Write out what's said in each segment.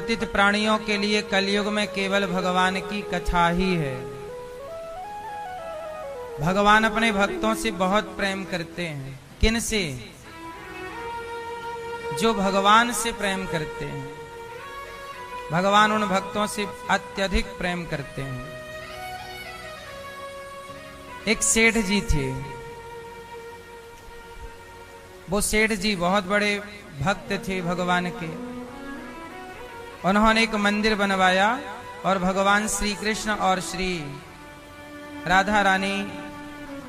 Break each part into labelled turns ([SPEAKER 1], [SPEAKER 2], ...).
[SPEAKER 1] पतित प्राणियों के लिए कलयुग में केवल भगवान की कथा ही है। भगवान अपने भक्तों से बहुत प्रेम करते हैं। किन से? जो भगवान से प्रेम करते हैं। भगवान उन भक्तों से अत्यधिक प्रेम करते हैं। एक सेठ जी थे। वो सेठ जी बहुत बड़े भक्त थे भगवान के। उन्होंने एक मंदिर बनवाया और भगवान श्री कृष्ण और श्री राधा रानी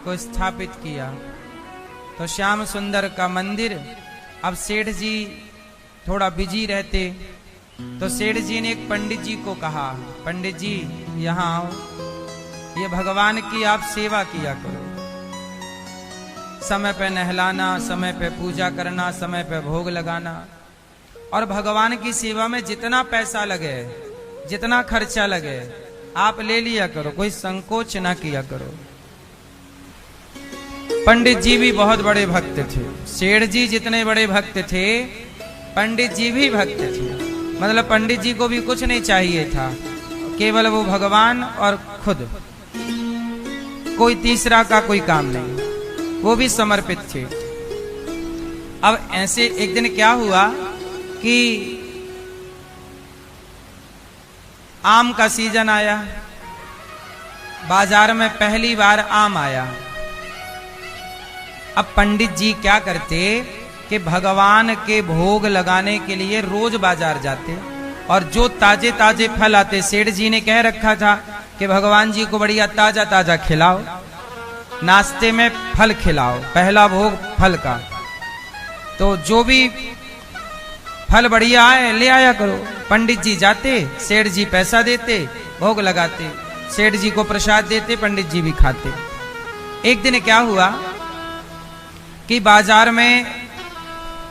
[SPEAKER 1] को स्थापित किया। तो श्याम सुंदर का मंदिर। अब सेठ जी थोड़ा बिजी रहते, तो सेठ जी ने एक पंडित जी को कहा, पंडित जी यहाँ आओ, ये भगवान की आप सेवा किया करो। समय पे नहलाना, समय पे पूजा करना, समय पे भोग लगाना, और भगवान की सेवा में जितना पैसा लगे, जितना खर्चा लगे, आप ले लिया करो, कोई संकोच ना किया करो। पंडित जी भी बहुत बड़े भक्त थे। सेठ जी जितने बड़े भक्त थे, पंडित जी भी भक्त थे। मतलब पंडित जी को भी कुछ नहीं चाहिए था, केवल वो भगवान और खुद, कोई तीसरा का कोई काम नहीं, वो भी समर्पित थे। अब ऐसे एक दिन क्या हुआ कि आम का सीजन आया। बाजार में पहली बार आम आया। अब पंडित जी क्या करते कि भगवान के भोग लगाने के लिए रोज बाजार जाते, और जो ताजे ताजे फल आते, सेठ जी ने कह रखा था कि भगवान जी को बढ़िया ताजा ताजा खिलाओ, नाश्ते में फल खिलाओ, पहला भोग फल का। तो जो भी फल बढ़िया आए ले आया करो। पंडित जी जाते, सेठ जी पैसा देते, भोग लगाते, सेठ जी को प्रसाद देते, पंडित जी भी खाते। एक दिन क्या हुआ कि बाजार में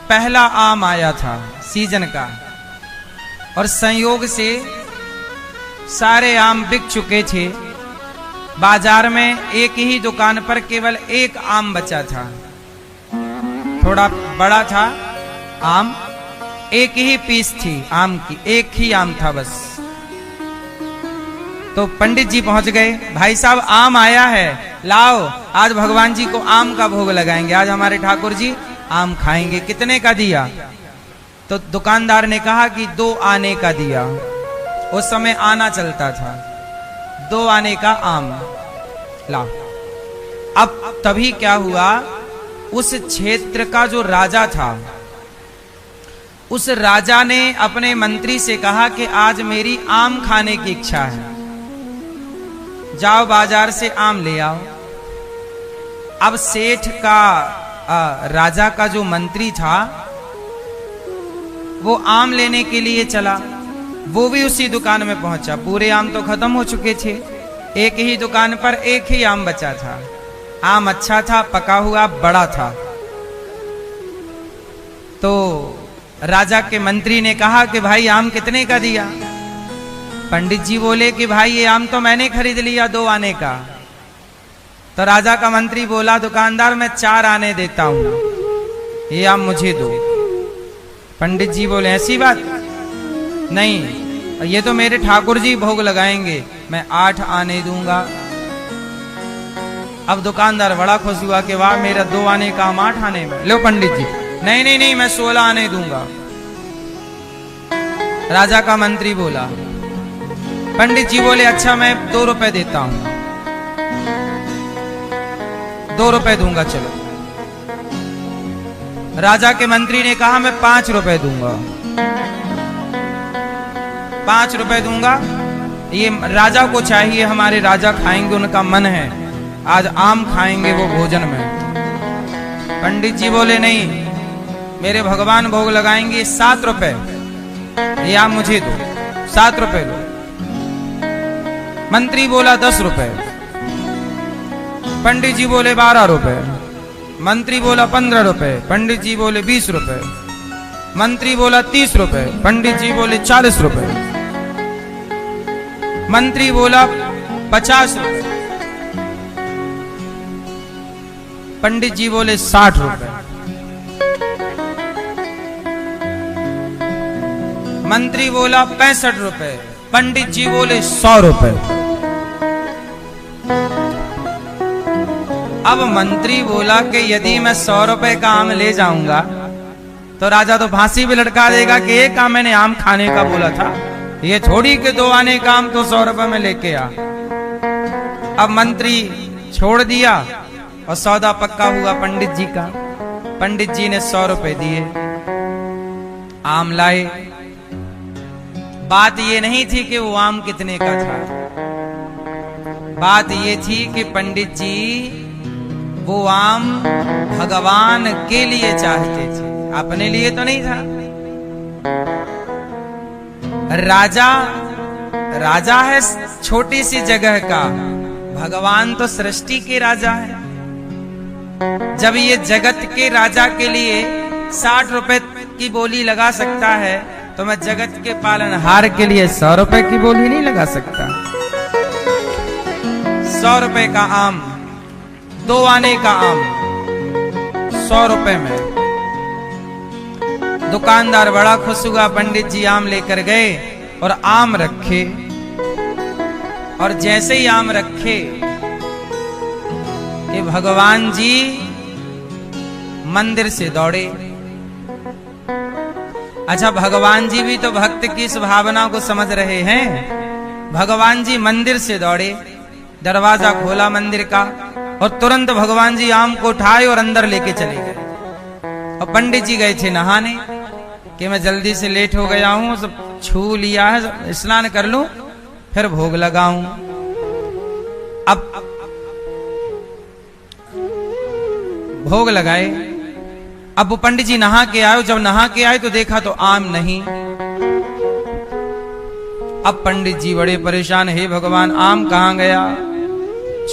[SPEAKER 1] पहला आम आया था सीजन का, और संयोग से सारे आम बिक चुके थे। बाजार में एक ही दुकान पर केवल एक आम बचा था। थोड़ा बड़ा था आम, एक ही पीस थी आम की, एक ही आम था बस। तो पंडित जी पहुंच गए, भाई साहब आम आया है, लाओ आज भगवान जी को आम का भोग लगाएंगे, आज हमारे ठाकुर जी आम खाएंगे। कितने का दिया? तो दुकानदार ने कहा कि 2 आने का दिया। उस समय आना चलता था। 2 आने का आम लाओ। अब तभी क्या हुआ, उस क्षेत्र का जो राजा था, उस राजा ने अपने मंत्री से कहा कि आज मेरी आम खाने की इच्छा है, जाओ बाजार से आम ले आओ। अब सेठ का राजा का जो मंत्री था, वो आम लेने के लिए चला। वो भी उसी दुकान में पहुंचा। पूरे आम तो खत्म हो चुके थे, एक ही दुकान पर एक ही आम बचा था। आम अच्छा था, पका हुआ, बड़ा था। तो राजा के मंत्री ने कहा कि भाई आम कितने का दिया? पंडित जी बोले कि भाई ये आम तो मैंने खरीद लिया 2 आने का। तो राजा का मंत्री बोला, दुकानदार मैं 4 आने देता हूं, ये आम मुझे दो। पंडित जी बोले ऐसी बात नहीं, ये तो मेरे ठाकुर जी भोग लगाएंगे, मैं 8 आने दूंगा। अब दुकानदार बड़ा खुश हुआ कि वाह, मेरा 2 आने का आम 8 आने में। लो पंडित जी, नहीं नहीं नहीं, मैं 16 आने दूंगा। राजा का मंत्री बोला। पंडित जी बोले अच्छा मैं 2 रुपए देता हूं, 2 रुपए दूंगा, चलो। राजा के मंत्री ने कहा मैं 5 रुपए दूंगा, 5 रुपए दूंगा। ये राजा को चाहिए, हमारे राजा खाएंगे, उनका मन है, आज आम खाएंगे वो भोजन में। पंडित जी बोले नहीं, मेरे भगवान भोग लगाएंगे, 7 रुपए, ये आम मुझे दो, 7 रुपए लो। मंत्री बोला 10 रुपए, पंडित जी बोले 12 रुपए, मंत्री बोला 15 रुपए, पंडित जी बोले 20 रुपए, मंत्री बोला 30 रुपए, पंडित जी बोले 40 रुपए, मंत्री बोला 50 रुपए, पंडित जी बोले 60 रुपए। मंत्री बोला 65 रुपए, पंडित जी बोले 100 रुपए। अब मंत्री बोला कि यदि मैं 100 रुपए का आम ले जाऊंगा तो राजा तो फांसी भी लटका देगा कि एक आम मैंने आम खाने का बोला था, ये थोड़ी के 2 आने का आम तो 100 रुपए में लेके आ। अब मंत्री छोड़ दिया और सौदा पक्का हुआ पंडित जी का। पंडित जी ने 100 रुपए दिए, आम लाए। बात ये नहीं थी कि वो आम कितने का था, बात ये थी कि पंडित जी वो आम भगवान के लिए चाहते थे, अपने लिए तो नहीं था। राजा है छोटी सी जगह का, भगवान तो सृष्टि के राजा है। जब ये जगत के राजा के लिए 60 रुपए की बोली लगा सकता है तो मैं जगत के पालनहार के लिए 100 रुपए की बोली नहीं लगा सकता। 100 रुपए का आम, 2 आने का आम 100 रुपए में। दुकानदार बड़ा खुश हुआ, पंडित जी आम लेकर गए और आम रखे, और जैसे ही आम रखे कि भगवान जी मंदिर से दौड़े। अच्छा, भगवान जी भी तो भक्त की इस भावना को समझ रहे हैं। भगवान जी मंदिर से दौड़े, दरवाजा खोला मंदिर का और तुरंत भगवान जी आम को उठाए और अंदर लेके चले गए। और पंडित जी गए थे नहाने कि मैं जल्दी से लेट हो गया हूं, सब छू लिया है, स्नान कर लूं फिर भोग लगाऊं। अब भोग लगाए। अब वो पंडित जी नहा के आए, जब नहा के आए तो देखा तो आम नहीं। अब पंडित जी बड़े परेशान, हे भगवान आम कहां गया,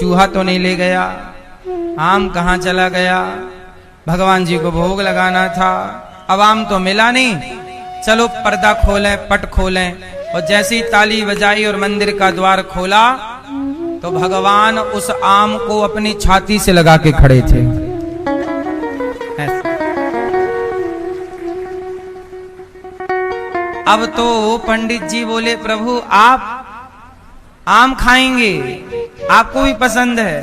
[SPEAKER 1] चूहा तो नहीं ले गया, आम कहां चला गया, भगवान जी को भोग लगाना था, अब आम तो मिला नहीं। चलो पर्दा खोलें, पट खोलें, और जैसी ताली बजाई और मंदिर का द्वार खोला तो भगवान उस आम को अपनी छाती से लगा के खड़े थे। अब तो पंडित जी बोले, प्रभु आप आम खाएंगे, आपको भी पसंद है।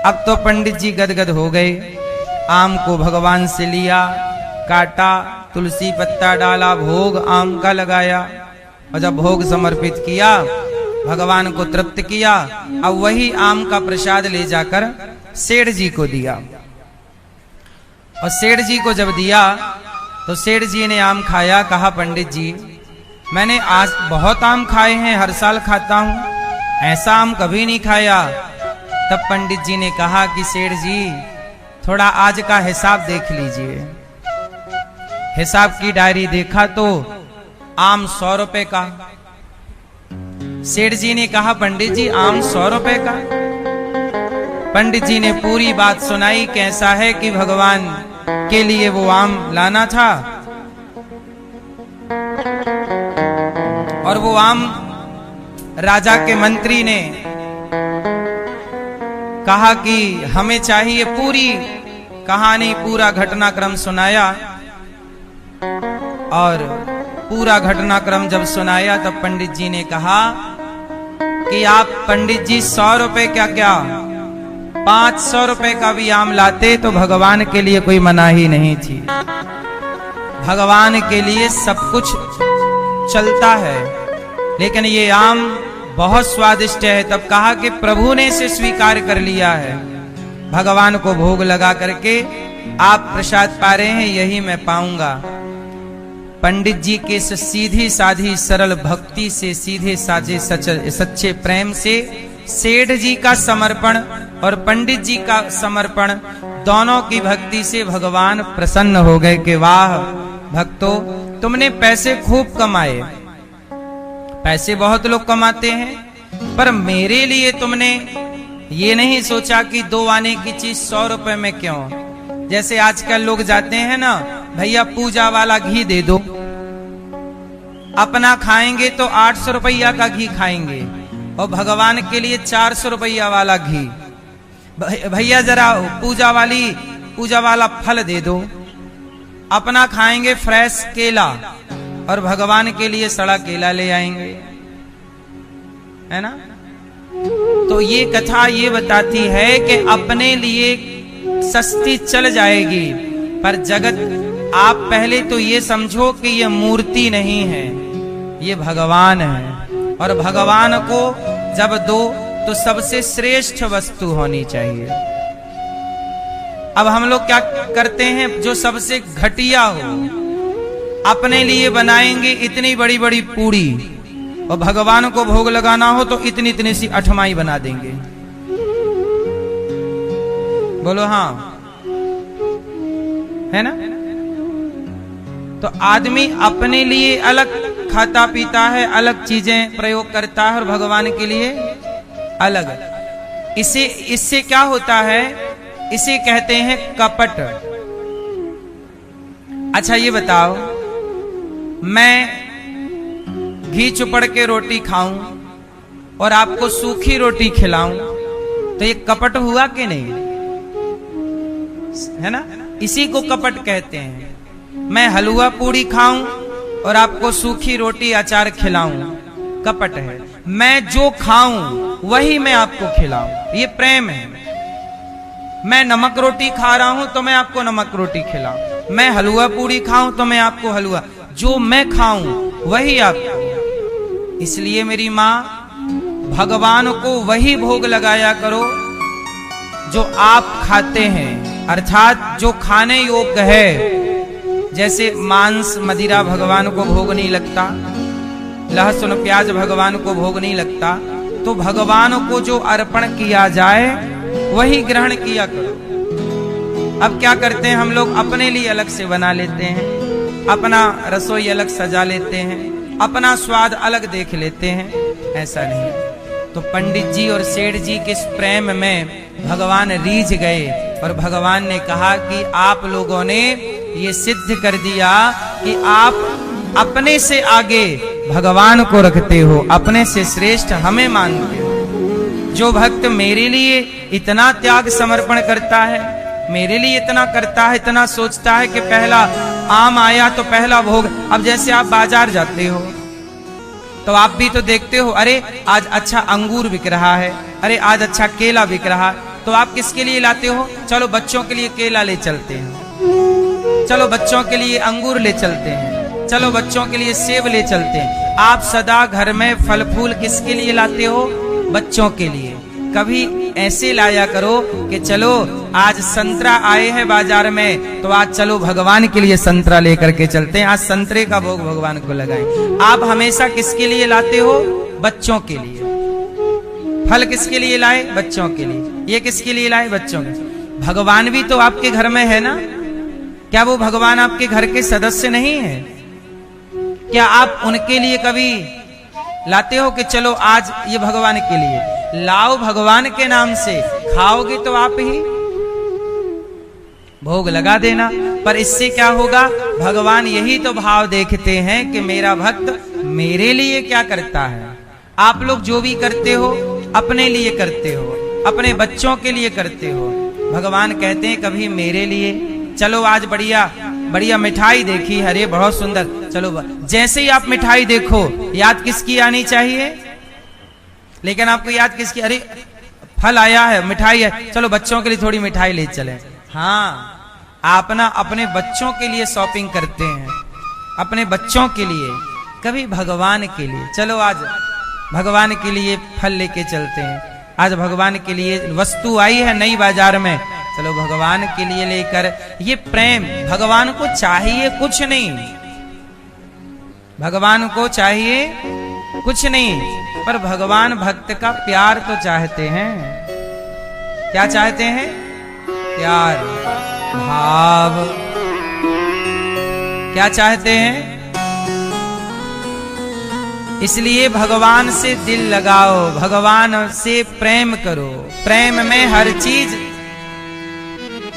[SPEAKER 1] अब तो पंडित जी गदगद हो गए, आम को भगवान से लिया, काटा, तुलसी पत्ता डाला, भोग आम का लगाया, और जब भोग समर्पित किया, भगवान को तृप्त किया, अब वही आम का प्रसाद ले जाकर सेठ जी को दिया। और सेठ जी को जब दिया तो सेठ जी ने आम खाया, कहा पंडित जी मैंने आज बहुत आम खाए हैं, हर साल खाता हूं, ऐसा आम कभी नहीं खाया। तब पंडित जी ने कहा कि सेठ जी थोड़ा आज का हिसाब देख लीजिए। हिसाब की डायरी देखा तो आम 100 रुपए का। सेठ जी ने कहा पंडित जी आम 100 रुपए का। पंडित जी ने पूरी बात सुनाई, कैसा है कि भगवान के लिए वो आम लाना था और वो आम राजा के मंत्री ने कहा कि हमें चाहिए। पूरी कहानी, पूरा घटनाक्रम सुनाया, और पूरा घटनाक्रम जब सुनाया तब पंडित जी ने कहा कि आप पंडित जी 100 रुपए क्या 500 रुपए का भी आम लाते तो भगवान के लिए कोई मनाही नहीं थी। भगवान के लिए सब कुछ चलता है, लेकिन ये आम बहुत स्वादिष्ट है। तब कहा कि प्रभु ने इसे स्वीकार कर लिया है, भगवान को भोग लगा करके आप प्रसाद पा रहे हैं, यही मैं पाऊंगा। पंडित जी के सीधी साधी सरल भक्ति से, सीधे साजे सच्चे प्रेम से सेठ जी का समर्पण और पंडित जी का समर्पण, दोनों की भक्ति से भगवान प्रसन्न हो गए कि वाह भक्तों, तुमने पैसे खूब कमाए, पैसे बहुत लोग कमाते हैं, पर मेरे लिए तुमने ये नहीं सोचा कि 2 आने की चीज 100 रुपए में क्यों। जैसे आजकल लोग जाते हैं ना, भैया पूजा वाला घी दे दो, अपना खाएंगे तो 800 रुपया का घी खाएंगे और भगवान के लिए 400 रुपया वाला घी। भैया जरा पूजा वाला फल दे दो, अपना खाएंगे फ्रेश केला और भगवान के लिए सड़ा केला ले आएंगे, है ना। तो ये कथा ये बताती है कि अपने लिए सस्ती चल जाएगी, पर जगत आप पहले तो ये समझो कि ये मूर्ति नहीं है, ये भगवान है। और भगवान को जब दो तो सबसे श्रेष्ठ वस्तु होनी चाहिए। अब हम लोग क्या करते हैं, जो सबसे घटिया हो अपने लिए बनाएंगे इतनी बड़ी बड़ी पूड़ी, और भगवान को भोग लगाना हो तो इतनी इतनी सी अठमाई बना देंगे। बोलो हाँ, है ना। तो आदमी अपने लिए अलग खाता पीता है, अलग चीजें प्रयोग करता है, और भगवान के लिए अलग। इससे क्या होता है, इसे कहते हैं कपट। अच्छा ये बताओ, मैं घी चुपड़ के रोटी खाऊं और आपको सूखी रोटी खिलाऊं, तो ये कपट हुआ कि नहीं, है ना। इसी को कपट कहते हैं। मैं हलवा पूड़ी खाऊं और आपको सूखी रोटी अचार खिलाऊं, कपट है। मैं जो खाऊं वही मैं आपको खिलाऊं, ये प्रेम है। मैं नमक रोटी खा रहा हूं तो मैं आपको नमक रोटी खिलाऊं, मैं हलवा पूड़ी खाऊं तो मैं आपको हलवा, जो मैं खाऊं वही आपको। इसलिए मेरी मां, भगवान को वही भोग लगाया करो जो आप खाते हैं, अर्थात जो खाने योग्य है। जैसे मांस मदिरा भगवान को भोग नहीं लगता, लहसुन प्याज भगवान को भोग नहीं लगता, तो भगवान को जो अर्पण किया जाए वही ग्रहण किया करो। अब क्या करते हैं हम लोग, अपने लिए अलग से बना लेते हैं, अपना रसोई अलग सजा लेते हैं, अपना स्वाद अलग देख लेते हैं। ऐसा नहीं। तो पंडित जी और सेठ जी के प्रेम में भगवान रीझ गए, और भगवान ने कहा कि आप लोगों ने ये सिद्ध कर दिया कि आप अपने से आगे भगवान को रखते हो, अपने से श्रेष्ठ हमें मानते हो। जो भक्त मेरे लिए इतना त्याग समर्पण करता है, मेरे लिए इतना करता है, इतना सोचता है कि पहला आम आया तो पहला भोग। अब जैसे आप बाजार जाते हो तो आप भी तो देखते हो, अरे आज अच्छा अंगूर बिक रहा है, अरे आज अच्छा केला बिक रहा है, तो आप किसके लिए लाते हो, चलो बच्चों के लिए केला ले चलते हैं, चलो बच्चों के लिए अंगूर ले चलते हैं, चलो बच्चों के लिए सेब ले चलते हैं। आप सदा घर में फल फूल किसके लिए लाते हो, बच्चों के लिए। कभी ऐसे लाया करो कि चलो आज संतरा आए हैं बाजार में, तो आज चलो भगवान के लिए संतरा लेकर के चलते हैं, आज संतरे का भोग भगवान को लगाएं। आप हमेशा किसके लिए लाते हो, बच्चों के लिए। फल किसके लिए लाए, बच्चों के लिए। ये किसके लिए लाए, बच्चों के। भगवान भी तो आपके घर में है ना, क्या वो भगवान आपके घर के सदस्य नहीं है? क्या आप उनके लिए कभी लाते हो कि चलो आज ये भगवान के लिए लाओ, भगवान के नाम से खाओगे तो आप ही भोग लगा देना। पर इससे क्या होगा, भगवान यही तो भाव देखते हैं कि मेरा भक्त मेरे लिए क्या करता है। आप लोग जो भी करते हो अपने लिए करते हो, अपने बच्चों के लिए करते हो। भगवान कहते हैं कभी मेरे लिए, चलो आज बढ़िया बढ़िया मिठाई देखी, अरे बहुत सुंदर, चलो। जैसे ही आप मिठाई देखो याद किसकी आनी चाहिए, लेकिन आपको याद किसकी, अरे फल आया है, मिठाई है, चलो बच्चों के लिए थोड़ी मिठाई ले चले। हाँ, आप ना अपने बच्चों के लिए शॉपिंग करते हैं, अपने बच्चों के लिए, कभी भगवान के लिए। चलो आज भगवान के लिए फल लेके चलते हैं, आज भगवान के लिए वस्तु आई है नई बाजार में, चलो भगवान के लिए लेकर। ये प्रेम, भगवान को चाहिए कुछ नहीं, भगवान को चाहिए कुछ नहीं, पर भगवान भक्त का प्यार तो चाहते हैं। क्या चाहते हैं, प्यार भाव। क्या चाहते हैं, इसलिए भगवान से दिल लगाओ, भगवान से प्रेम करो। प्रेम में हर चीज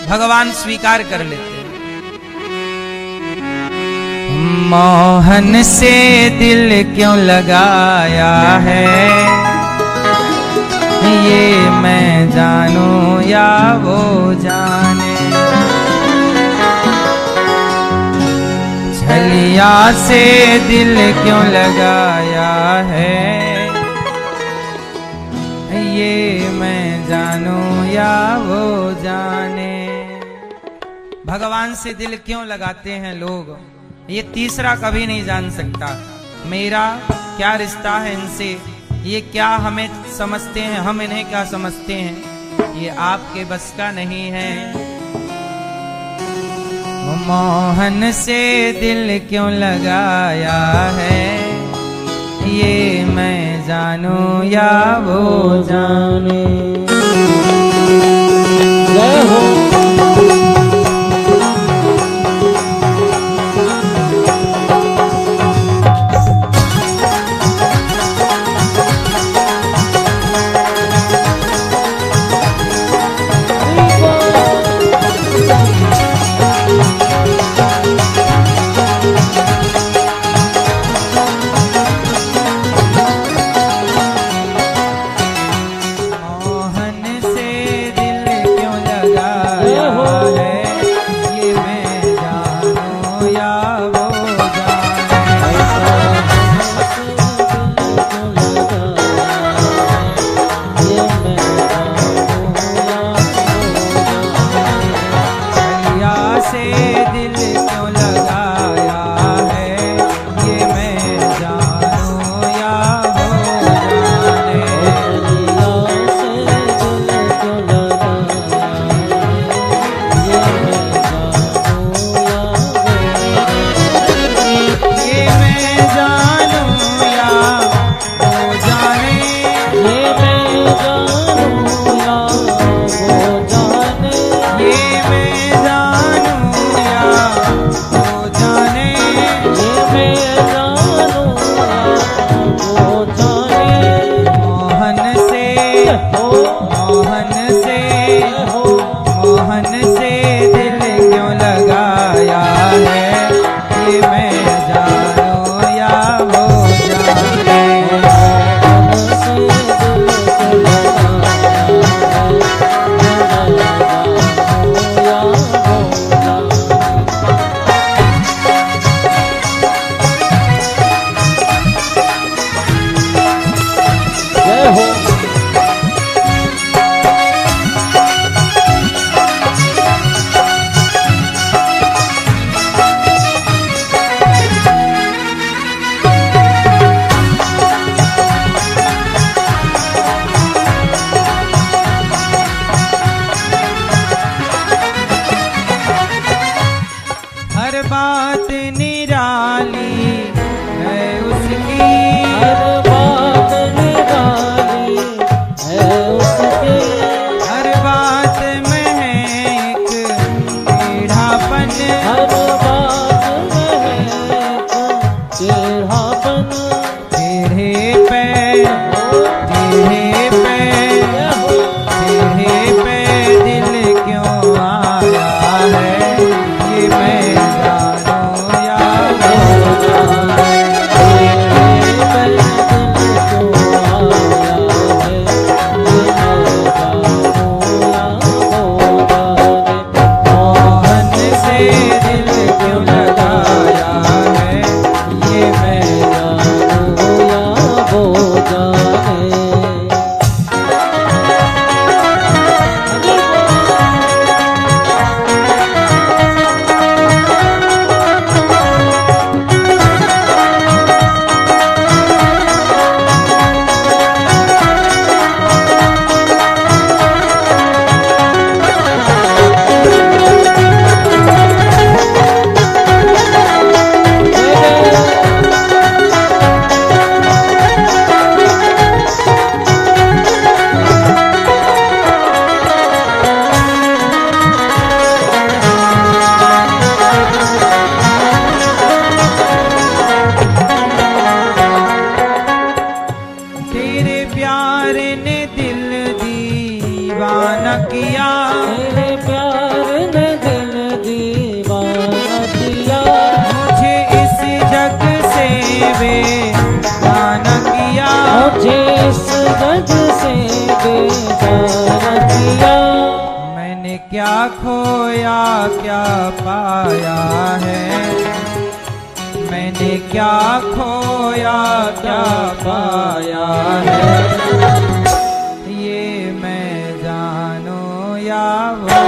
[SPEAKER 1] भगवान स्वीकार कर लेते हैं। मोहन से दिल क्यों लगाया है, ये मैं जानूं या वो जाने। छलिया कलिया से दिल क्यों लगाया है, ये मैं जानूं या वो जाने। भगवान से दिल क्यों लगाते हैं लोग, ये तीसरा कभी नहीं जान सकता। मेरा क्या रिश्ता है इनसे, ये क्या हमें समझते हैं, हम इन्हें क्या समझते हैं, ये आपके बस का नहीं है। मोहन से दिल क्यों लगाया है, ये मैं जानूं या वो जाने। जय हो। मैंने क्या खोया क्या पाया है, ये मैं जानू या वो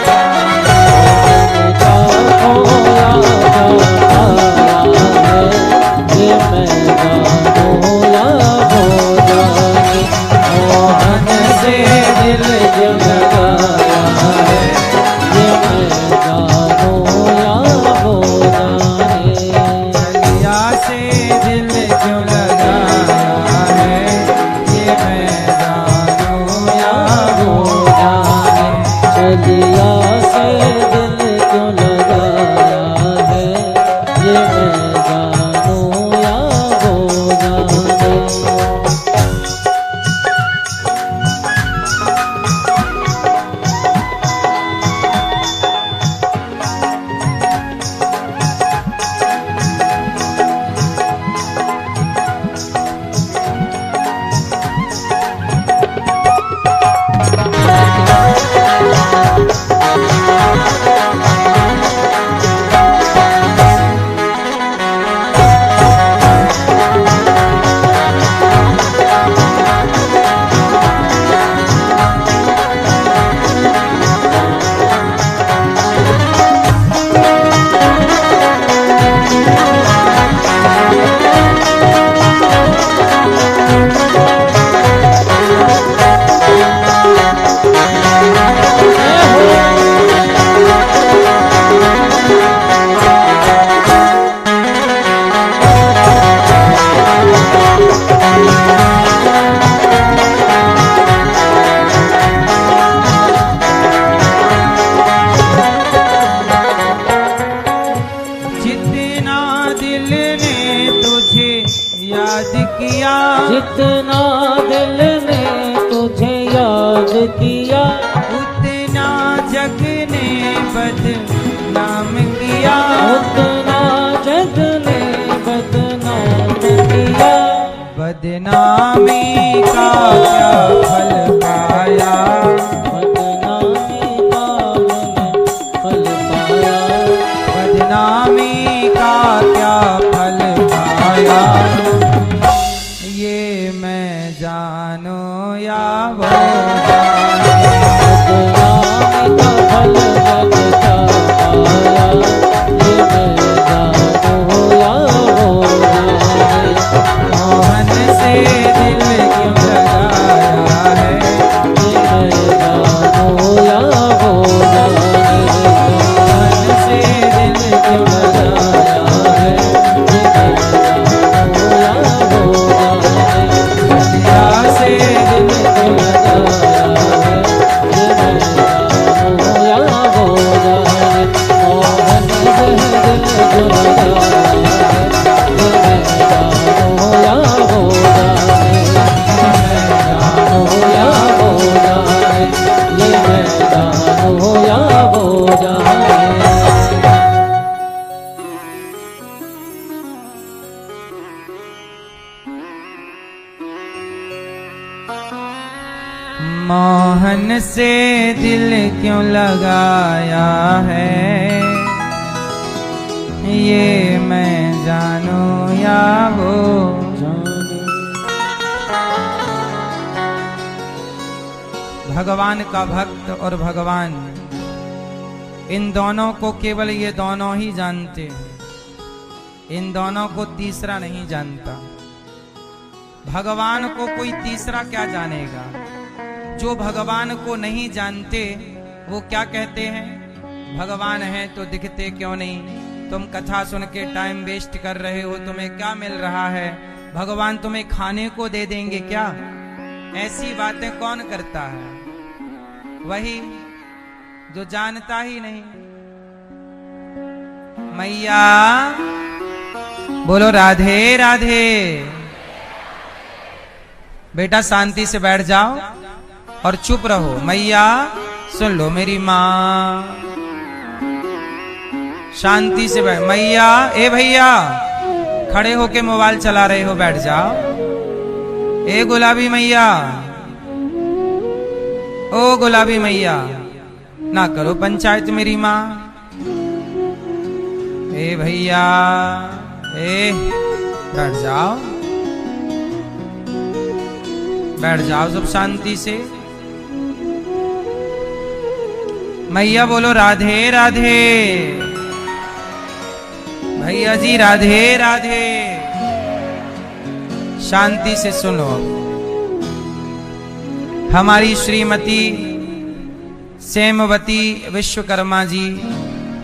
[SPEAKER 1] जाने।
[SPEAKER 2] क्या खोया क्या पाया है, ये मैं जानू या वो जाने। मोहन से दिल जो लगाया है, ये मैं जानू या वो जाने।
[SPEAKER 1] चलिया से दिल क्यों लगाया है, ये मैं जानू या वो जाने।
[SPEAKER 2] चलिया से दिल क्यों लगाया है, ये मैं जानू या वो जाने।
[SPEAKER 1] जितना दिल ने तुझे याद किया,
[SPEAKER 2] जितना दिल ने तुझे याद किया,
[SPEAKER 1] उतना जग ने बदनाम किया।
[SPEAKER 2] उतना जग ने बदनाम किया।
[SPEAKER 1] बदनामी का क्या फल पाया,
[SPEAKER 2] बदनामी का मैंने फल पाया।
[SPEAKER 1] बदनामी का क्या फल पाया, ये मैं जानू या वो जाने।
[SPEAKER 2] बदनामी का फल मैंने क्या पाया, ये मैं जानू या वो जाने।
[SPEAKER 1] मोहन से दिल क्यों लगाया है,
[SPEAKER 2] ये मैं जानू या वो जाने।
[SPEAKER 1] मोहन से दिल क्यों लगाया है,
[SPEAKER 2] ये मैं जानू या वो जाने।
[SPEAKER 1] चलिया से दिल क्यों
[SPEAKER 2] लगाया है, ये मैं जानू या वो जाने। मोहन से दिल जो लगाया है, ये मैं जानू या वो जाने। जानू या वो जाने, ये मैं जानू या वो जाने।
[SPEAKER 1] मोहन से दिल क्यों लगाया है, ये मैं जानू या वो
[SPEAKER 2] जाने।
[SPEAKER 1] भगवान का भक्त और भगवान, इन दोनों को केवल ये दोनों ही जानते हैं। इन दोनों को तीसरा नहीं जानता। भगवान को कोई तीसरा क्या जानेगा। जो भगवान को नहीं जानते वो क्या कहते हैं, भगवान है तो दिखते क्यों नहीं, तुम कथा सुन के टाइम वेस्ट कर रहे हो, तुम्हें क्या मिल रहा है, भगवान तुम्हें खाने को दे देंगे क्या। ऐसी बातें कौन करता है, वही जो जानता ही नहीं। मैया बोलो राधे राधे। बेटा शांति से बैठ जाओ और चुप रहो। मैया सुन लो मेरी माँ, शांति से बैठ। मैया, ए भैया खड़े होके मोबाइल चला रहे हो, बैठ जाओ। ए गुलाबी मैया, ओ गुलाबी मैया, ना करो पंचायत मेरी माँ। ए भैया, बैठ जाओ, बैठ जाओ सब शांति से। मैया बोलो राधे राधे, भैया जी राधे राधे। शांति से सुनो। हमारी श्रीमती सेमवती विश्वकर्मा जी,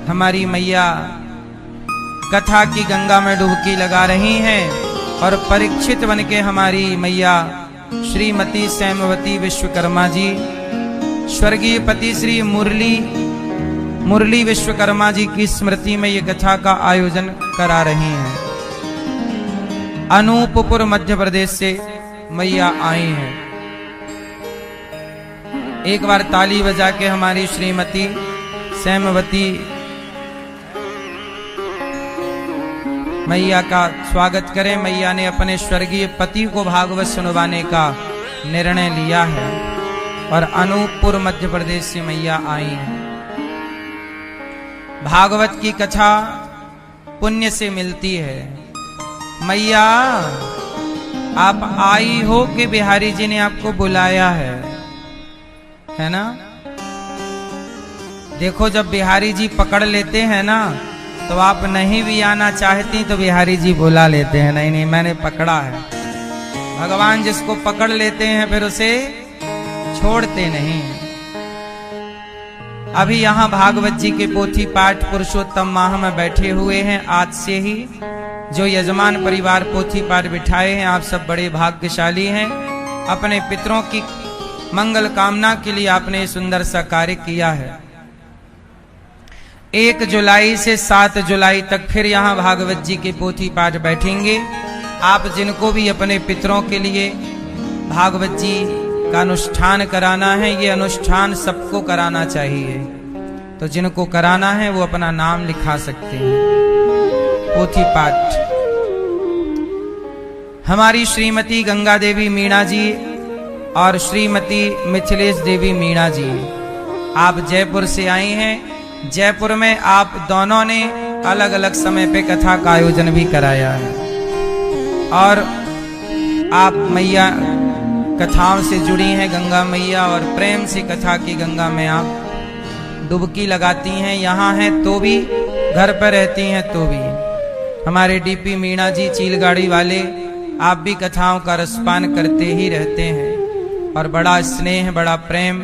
[SPEAKER 1] हमारी मैया कथा की गंगा में डुबकी लगा रही हैं और परीक्षित बन के हमारी मैया श्रीमती सेमवती विश्वकर्मा जी स्वर्गीय पति श्री मुरली विश्वकर्मा जी की स्मृति में ये कथा का आयोजन करा रही हैं। अनूपपुर मध्य प्रदेश से मैया आई हैं। एक बार ताली बजा के हमारी श्रीमती सेमवती मैया का स्वागत करें। मैया ने अपने स्वर्गीय पति को भागवत सुनवाने का निर्णय लिया है और अनूपपुर मध्य प्रदेश से मैया आई हैं। भागवत की कथा पुण्य से मिलती है। मैया आप आई हो कि बिहारी जी ने आपको बुलाया है ना? देखो जब बिहारी जी पकड़ लेते हैं ना, तो आप नहीं भी आना चाहती तो बिहारी जी बुला लेते हैं, नहीं नहीं मैंने पकड़ा है। भगवान जिसको पकड़ लेते हैं फिर उसे छोड़ते नहीं। अभी यहाँ भागवत जी के पोथी पाठ पुरुषोत्तम माह में बैठे हुए हैं। आज से ही जो यजमान परिवार पोथी पाठ बिठाए हैं, आप सब बड़े भाग्यशाली हैं। अपने पितरों की मंगल कामना के लिए आपने सुंदर सा कार्य किया है। 1 जुलाई से 7 जुलाई तक फिर यहाँ भागवत जी के पोथी पाठ बैठेंगे। आप जिनको भी अपने पितरों के लिए भागवत जी का अनुष्ठान कराना है, ये अनुष्ठान सबको कराना चाहिए। तो जिनको कराना है वो अपना नाम लिखा सकते हैं। पोथी पाठ हमारी श्रीमती गंगा देवी मीणा जी और श्रीमती मिथिलेश देवी मीणा जी, आप जयपुर से आई हैं। जयपुर में आप दोनों ने अलग अलग समय पे कथा का आयोजन भी कराया है और आप मैया कथाओं से जुड़ी हैं, गंगा मैया, और प्रेम से कथा की गंगा में आप डुबकी लगाती हैं। यहाँ हैं तो भी, घर पर रहती हैं तो भी। हमारे डीपी मीणा जी चीलगाड़ी वाले, आप भी कथाओं का रसपान करते ही रहते हैं और बड़ा स्नेह बड़ा प्रेम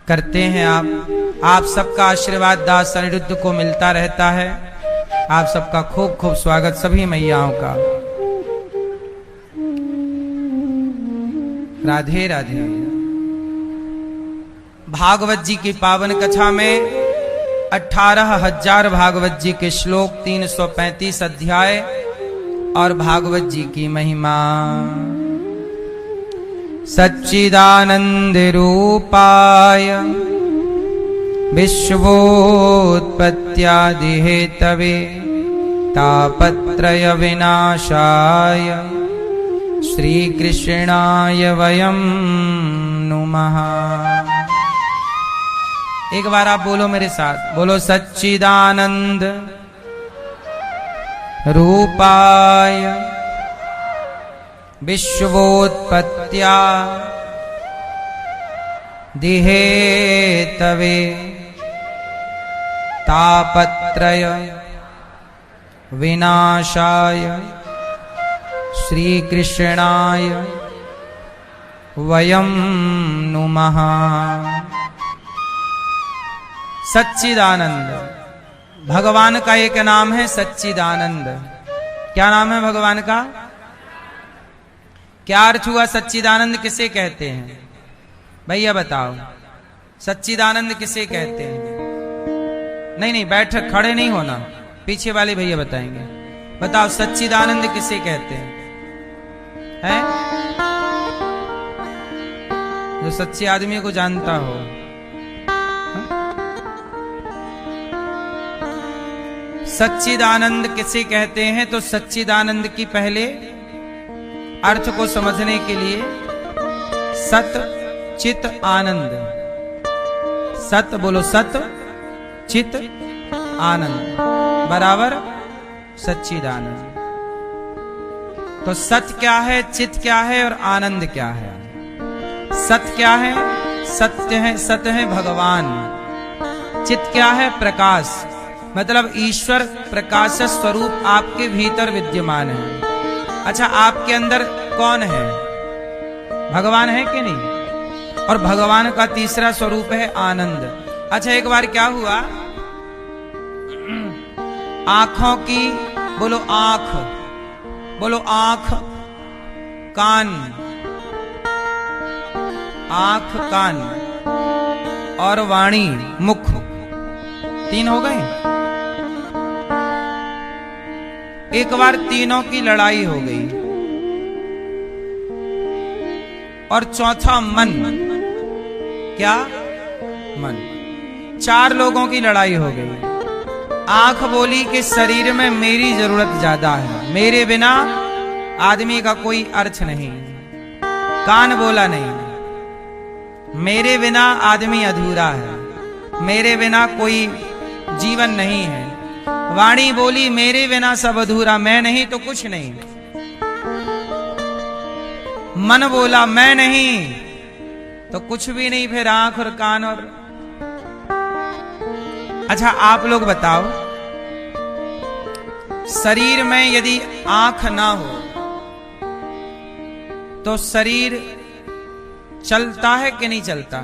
[SPEAKER 1] करते हैं आप सबका आशीर्वाद दास अनिरुद्ध को मिलता रहता है। आप सबका खूब खूब स्वागत सभी मैयाओं का। राधे राधे। भागवत जी की पावन कथा में 18,000 भागवत जी के श्लोक, 335 अध्याय और भागवत जी की महिमा। सच्चिदानंद रूपाय विश्वोत्पत्त्यादि हेतवे तापत्रय विनाशाय श्री कृष्णाय वयं नुमः। एक बार आप बोलो मेरे साथ, बोलो सच्चिदानंद रूपाय विश्वोत्पत्त्या दिहेतवे तापत्रय विनाशाय श्री कृष्णाय वयं नुमः। सच्चिदानंद भगवान का एक नाम है सच्चिदानंद। क्या नाम है भगवान का? क्या अर्थ हुआ? सच्चिदानंद किसे कहते हैं भैया बताओ? सच्चिदानंद किसे कहते हैं? नहीं बैठ, खड़े नहीं होना, पीछे वाले भैया बताएंगे। बताओ सच्चिदानंद किसे कहते हैं? जो सच्चे आदमी को जानता हो। सच्चिदानंद किसे कहते हैं? तो सच्चिदानंद की पहले अर्थ को समझने के लिए सत चित आनंद, सत बोलो, सत चित आनंद बराबर सच्चिदानंद। तो सत्य क्या है, चित क्या है और आनंद क्या है? सत्य क्या है? सत्य है, सत्य है भगवान। चित क्या है? प्रकाश, मतलब ईश्वर प्रकाश स्वरूप आपके भीतर विद्यमान है। अच्छा, आपके अंदर कौन है? भगवान है कि नहीं? और भगवान का तीसरा स्वरूप है आनंद। अच्छा, एक बार क्या हुआ, आंखों की, बोलो आंख, बोलो आंख, कान, आंख कान और वाणी मुख, तीन हो गए। एक बार तीनों की लड़ाई हो गई और चौथा मन, क्या? मन। चार लोगों की लड़ाई हो गई। आंख बोली कि शरीर में मेरी जरूरत ज्यादा है, मेरे बिना आदमी का कोई अर्थ नहीं। कान बोला नहीं, मेरे बिना आदमी अधूरा है, मेरे बिना कोई जीवन नहीं है। वाणी बोली मेरे बिना सब अधूरा, मैं नहीं तो कुछ नहीं। मन बोला मैं नहीं तो कुछ भी नहीं, फिर आंख और कान और। अच्छा, आप लोग बताओ, शरीर में यदि आंख ना हो तो शरीर चलता है कि नहीं चलता?